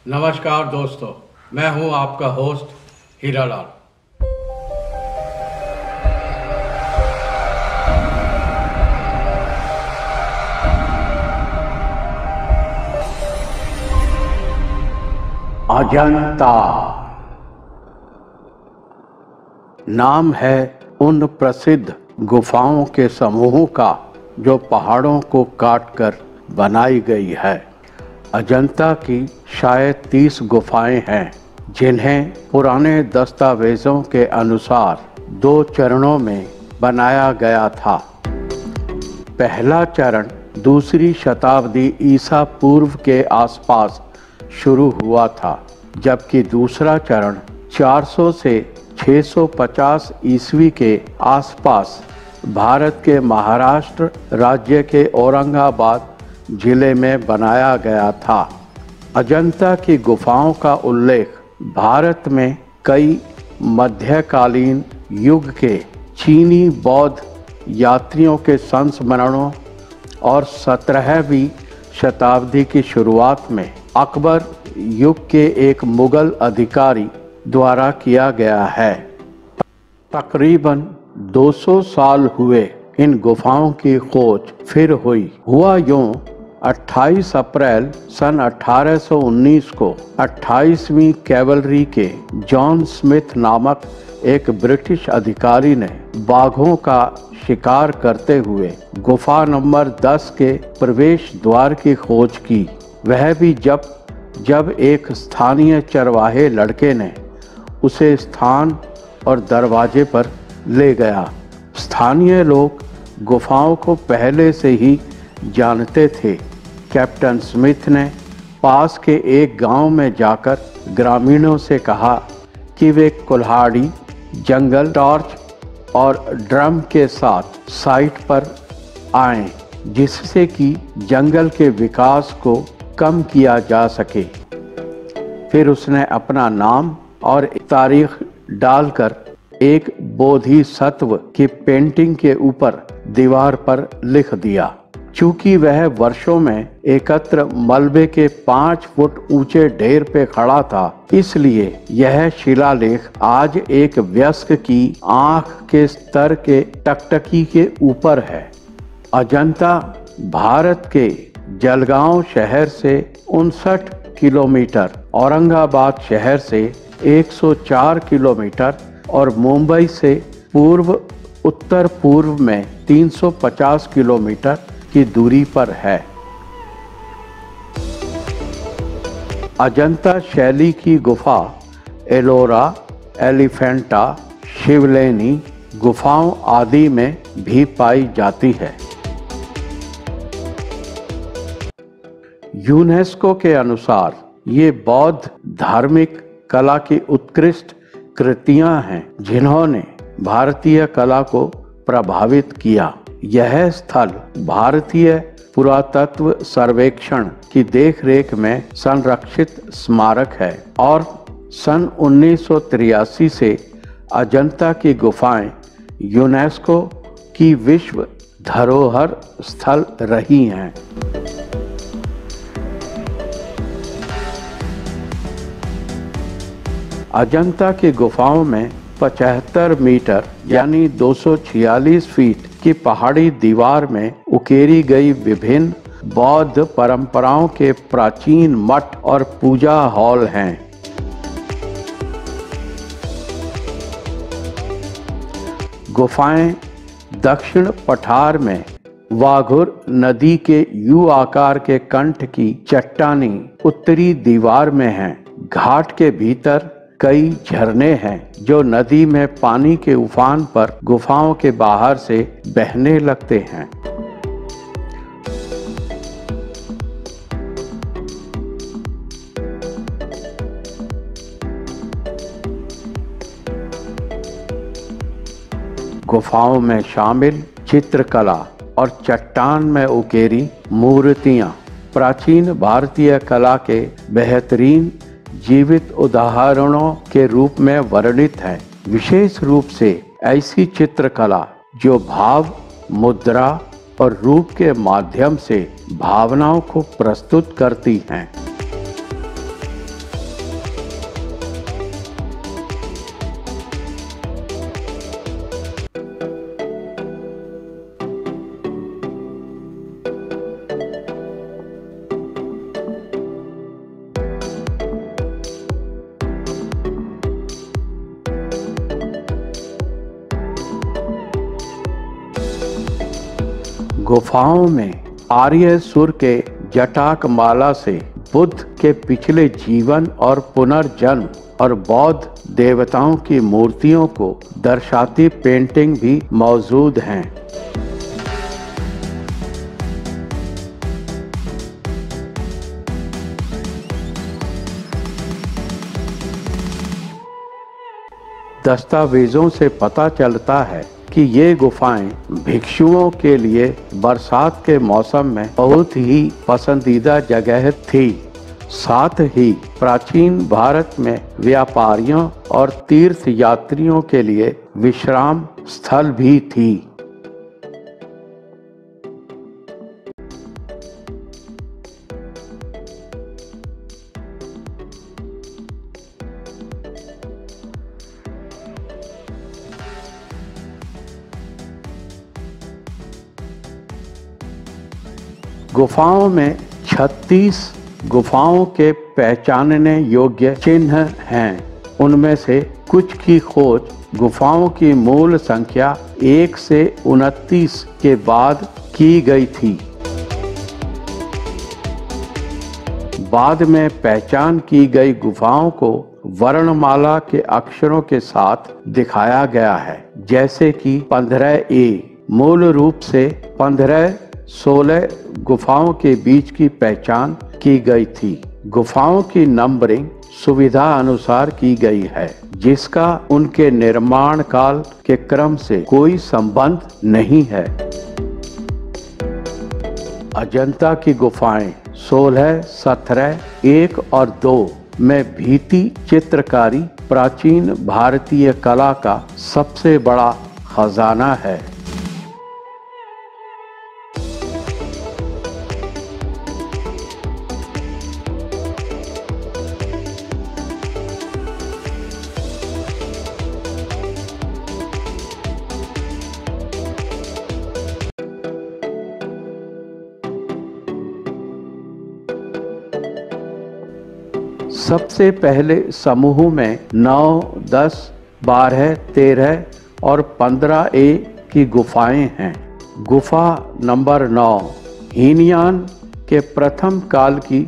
नमस्कार दोस्तों, मैं हूं आपका होस्ट हीरालाल। अजंता नाम है उन प्रसिद्ध गुफाओं के समूह का जो पहाड़ों को काटकर बनाई गई है। अजंता की शायद 30 गुफाएं हैं, जिन्हें पुराने दस्तावेजों के अनुसार 2 चरणों में बनाया गया था। पहला चरण दूसरी शताब्दी ईसा पूर्व के आसपास शुरू हुआ था, जबकि दूसरा चरण 400 से 650 ईस्वी के आसपास भारत के महाराष्ट्र राज्य के औरंगाबाद जिले में बनाया गया था। अजंता की गुफाओं का उल्लेख भारत में कई मध्यकालीन युग के चीनी बौद्ध यात्रियों के संस्मरणों और 17वीं शताब्दी की शुरुआत में अकबर युग के एक मुगल अधिकारी द्वारा किया गया है। तकरीबन 200 साल हुए इन गुफाओं की खोज फिर हुई। हुआ यूं, 28 अप्रैल सन 1819 को 28वीं कैवलरी के जॉन स्मिथ नामक एक ब्रिटिश अधिकारी ने बाघों का शिकार करते हुए गुफा नंबर 10 के प्रवेश द्वार की खोज की। वह भी जब एक स्थानीय चरवाहे लड़के ने उसे स्थान और दरवाजे पर ले गया। स्थानीय लोग गुफाओं को पहले से ही जानते थे। कैप्टन स्मिथ ने पास के एक गांव में जाकर ग्रामीणों से कहा कि वे कुल्हाड़ी, जंगल टॉर्च और ड्रम के साथ साइट पर आएं, जिससे कि जंगल के विकास को कम किया जा सके। फिर उसने अपना नाम और तारीख डालकर एक बोधिसत्व की पेंटिंग के ऊपर दीवार पर लिख दिया। चूंकि वह वर्षों में एकत्र मलबे के 5 फुट ऊंचे ढेर पे खड़ा था, इसलिए यह शिलालेख आज एक वयस्क की आंख के स्तर के टकटकी के ऊपर है। अजंता भारत के जलगांव शहर से 59 किलोमीटर, औरंगाबाद शहर से 104 किलोमीटर और मुंबई से पूर्व उत्तर पूर्व में 350 किलोमीटर की दूरी पर है। अजंता शैली की गुफा एलोरा, एलिफेंटा, शिवलेनी गुफाओं आदि में भी पाई जाती है। यूनेस्को के अनुसार ये बौद्ध धार्मिक कला की उत्कृष्ट कृतियां हैं, जिन्होंने भारतीय कला को प्रभावित किया। यह स्थल भारतीय पुरातत्व सर्वेक्षण की देखरेख में संरक्षित स्मारक है और सन 1983 से अजंता की गुफाएं यूनेस्को की विश्व धरोहर स्थल रही हैं। अजंता की गुफाओं में 75 मीटर यानी 246 फीट की पहाड़ी दीवार में उकेरी गई विभिन्न बौद्ध परंपराओं के प्राचीन मठ और पूजा हॉल हैं। गुफाएं दक्षिण पठार में वाघुर नदी के यू आकार के कंठ की चट्टानी उत्तरी दीवार में हैं। घाट के भीतर कई झरने हैं जो नदी में पानी के उफान पर गुफाओं के बाहर से बहने लगते हैं। गुफाओं में शामिल चित्रकला और चट्टान में उकेरी मूर्तियां प्राचीन भारतीय कला के बेहतरीन जीवित उदाहरणों के रूप में वर्णित है। विशेष रूप से ऐसी चित्रकला जो भाव, मुद्रा और रूप के माध्यम से भावनाओं को प्रस्तुत करती हैं। गुफाओं में आर्यसुर के जटाक माला से बुद्ध के पिछले जीवन और पुनर्जन्म और बौद्ध देवताओं की मूर्तियों को दर्शाती पेंटिंग भी मौजूद हैं। दस्तावेजों से पता चलता है कि ये गुफाएं भिक्षुओं के लिए बरसात के मौसम में बहुत ही पसंदीदा जगह थी। साथ ही प्राचीन भारत में व्यापारियों और तीर्थ यात्रियों के लिए विश्राम स्थल भी थी। गुफाओं में 36 गुफाओं के पहचानने योग्य चिन्ह हैं। उनमें से कुछ की खोज गुफाओं की मूल संख्या 1 से 29 के बाद की गई थी। बाद में पहचान की गई गुफाओं को वर्णमाला के अक्षरों के साथ दिखाया गया है, जैसे कि 15A। मूल रूप से 15-16 गुफाओं के बीच की पहचान की गई थी। गुफाओं की नंबरिंग सुविधा अनुसार की गई है, जिसका उनके निर्माण काल के क्रम से कोई संबंध नहीं है। अजंता की गुफाएं 16, 17, 1 और 2 में भित्ति चित्रकारी प्राचीन भारतीय कला का सबसे बड़ा खजाना है। सबसे पहले समूह में 9, 10, 12, 13 और 15A की गुफाएं हैं। गुफा नंबर 9 हीनयान के प्रथम काल की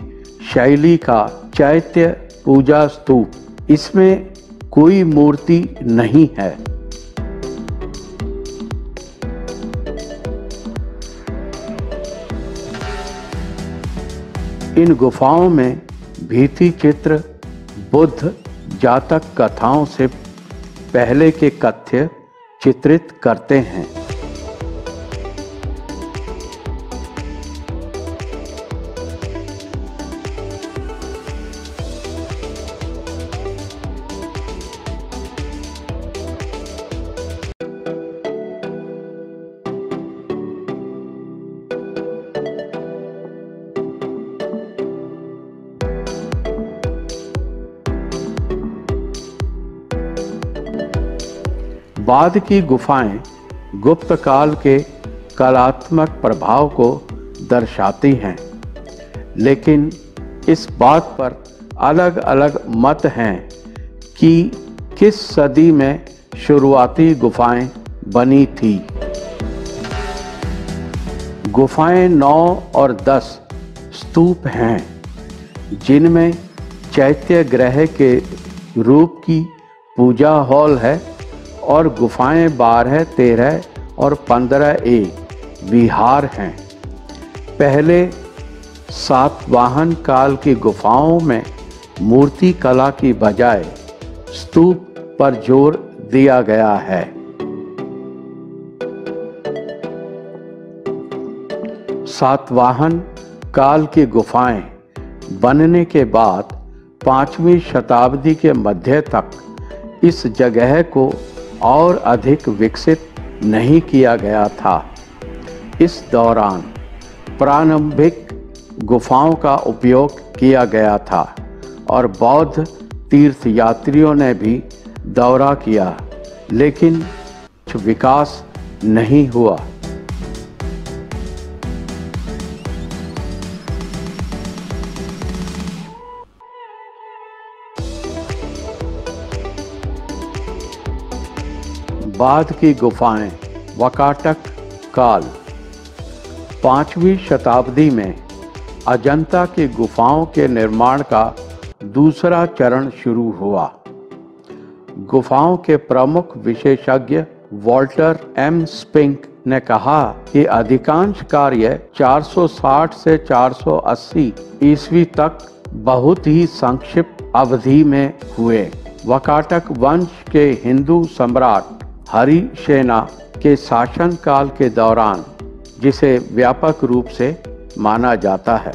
शैली का चैत्य पूजा स्तूप। इसमें कोई मूर्ति नहीं है। इन गुफाओं में भित्ति चित्र बुद्ध जातक कथाओं से पहले के कथ्य चित्रित करते हैं। बाद की गुफाएं गुप्त काल के कलात्मक प्रभाव को दर्शाती हैं, लेकिन इस बात पर अलग अलग मत हैं कि किस सदी में शुरुआती गुफाएं बनी थी। गुफाएं 9 और 10 स्तूप हैं, जिनमें चैत्य ग्रह के रूप की पूजा हॉल है, और गुफाएं 12, 13 और 15A विहार हैं। पहले सातवाहन काल की गुफाओं में मूर्ति कला की बजाय स्तूप पर जोर दिया गया है। सातवाहन काल की गुफाएं बनने के बाद 5वीं शताब्दी के मध्य तक इस जगह को और अधिक विकसित नहीं किया गया था। इस दौरान प्रारंभिक गुफाओं का उपयोग किया गया था और बौद्ध तीर्थयात्रियों ने भी दौरा किया, लेकिन कुछ विकास नहीं हुआ। बाद की गुफाएं वाकाटक काल 5वीं शताब्दी में अजंता की गुफाओं के निर्माण का दूसरा चरण शुरू हुआ। गुफाओं के प्रमुख विशेषज्ञ वॉल्टर एम स्पिंक ने कहा कि अधिकांश कार्य 460 से 480 ईस्वी तक बहुत ही संक्षिप्त अवधि में हुए। वाकाटक वंश के हिंदू सम्राट हरिसेना के शासनकाल के दौरान, जिसे व्यापक रूप से माना जाता है।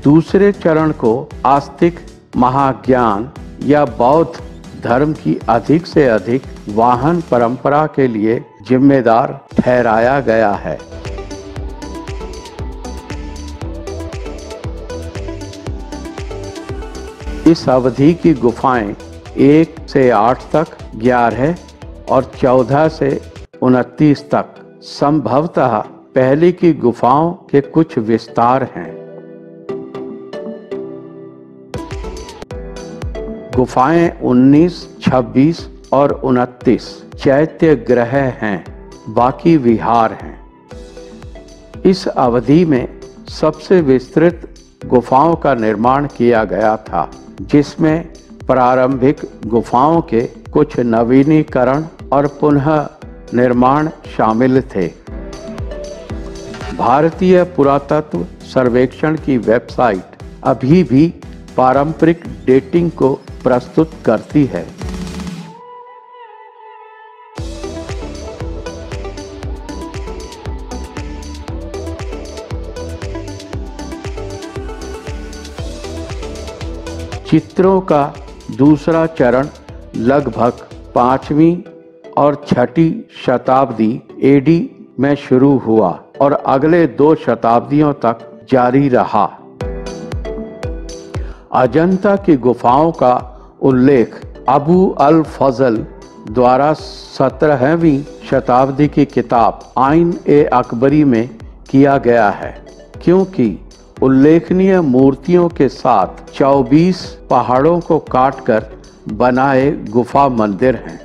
दूसरे चरण को आस्तिक महाज्ञान या बौद्ध धर्म की अधिक से अधिक वाहन परंपरा के लिए जिम्मेदार ठहराया गया है। इस अवधि की गुफाएं 1 से 8 तक, 11 और 14 से 29 तक संभवतः पहले की गुफाओं के कुछ विस्तार हैं। गुफाएं 19, 26 और 29 चैत्य ग्रह हैं, बाकी विहार हैं। इस अवधि में सबसे विस्तृत गुफाओं का निर्माण किया गया था, जिसमें प्रारंभिक गुफाओं के कुछ नवीनीकरण और पुनः निर्माण शामिल थे। भारतीय पुरातत्व सर्वेक्षण की वेबसाइट अभी भी पारंपरिक डेटिंग को प्रस्तुत करती है। चित्रों का दूसरा चरण लगभग 5वीं और 6वीं शताब्दी एडी में शुरू हुआ और अगले 2 शताब्दियों तक जारी रहा। अजंता की गुफाओं का उल्लेख अबू अल फजल द्वारा 17वीं शताब्दी की किताब आइन-ए-अकबरी में किया गया है, क्योंकि उल्लेखनीय मूर्तियों के साथ 24 पहाड़ों को काटकर बनाए गुफा मंदिर हैं।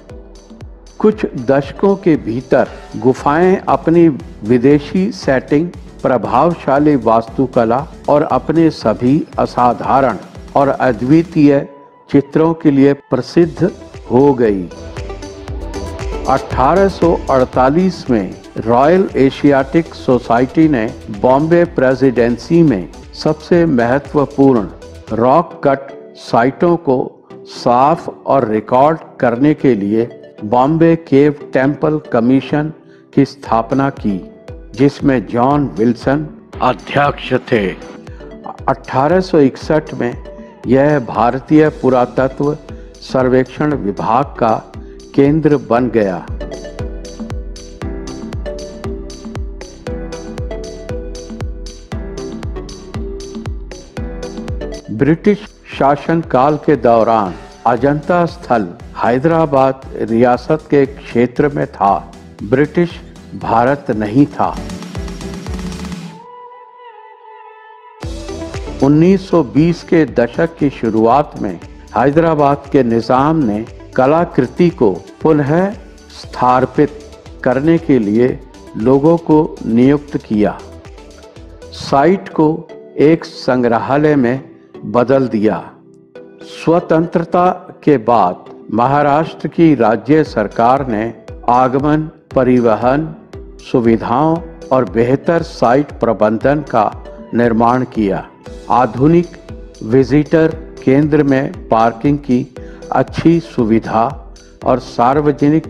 कुछ दशकों के भीतर गुफाएं अपनी विदेशी सेटिंग, प्रभावशाली वास्तुकला और अपने सभी असाधारण और अद्वितीय चित्रों के लिए प्रसिद्ध हो गई। 1848 में रॉयल एशियाटिक सोसाइटी ने बॉम्बे प्रेसिडेंसी में सबसे महत्वपूर्ण रॉक कट साइटों को साफ और रिकॉर्ड करने के लिए बॉम्बे केव टेम्पल कमीशन की स्थापना की, जिसमें जॉन विल्सन अध्यक्ष थे। 1861 में यह भारतीय पुरातत्व सर्वेक्षण विभाग का केंद्र बन गया। ब्रिटिश शासनकाल के दौरान अजंता स्थल हैदराबाद रियासत के क्षेत्र में था, ब्रिटिश भारत नहीं था। 1920 के दशक की शुरुआत में हैदराबाद के निजाम ने कलाकृति को पुनः स्थापित करने के लिए लोगों को नियुक्त किया। साइट को एक संग्रहालय में बदल दिया। स्वतंत्रता के बाद महाराष्ट्र की राज्य सरकार ने आगमन, परिवहन सुविधाओं और बेहतर साइट प्रबंधन का निर्माण किया। आधुनिक विजिटर केंद्र में पार्किंग की अच्छी सुविधा और सार्वजनिक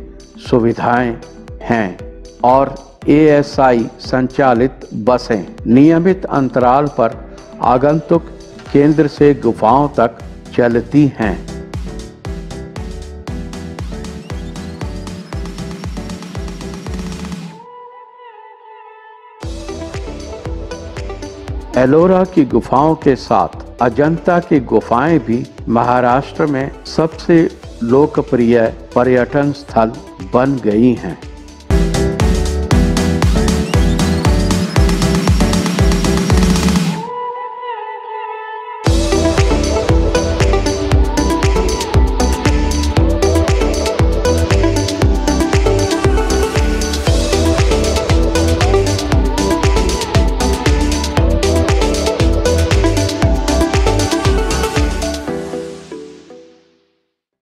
सुविधाएं हैं और ASI संचालित बसें नियमित अंतराल पर आगंतुक केंद्र से गुफाओं तक चलती हैं। एलोरा की गुफाओं के साथ अजंता की गुफाएं भी महाराष्ट्र में सबसे लोकप्रिय पर्यटन स्थल बन गई हैं।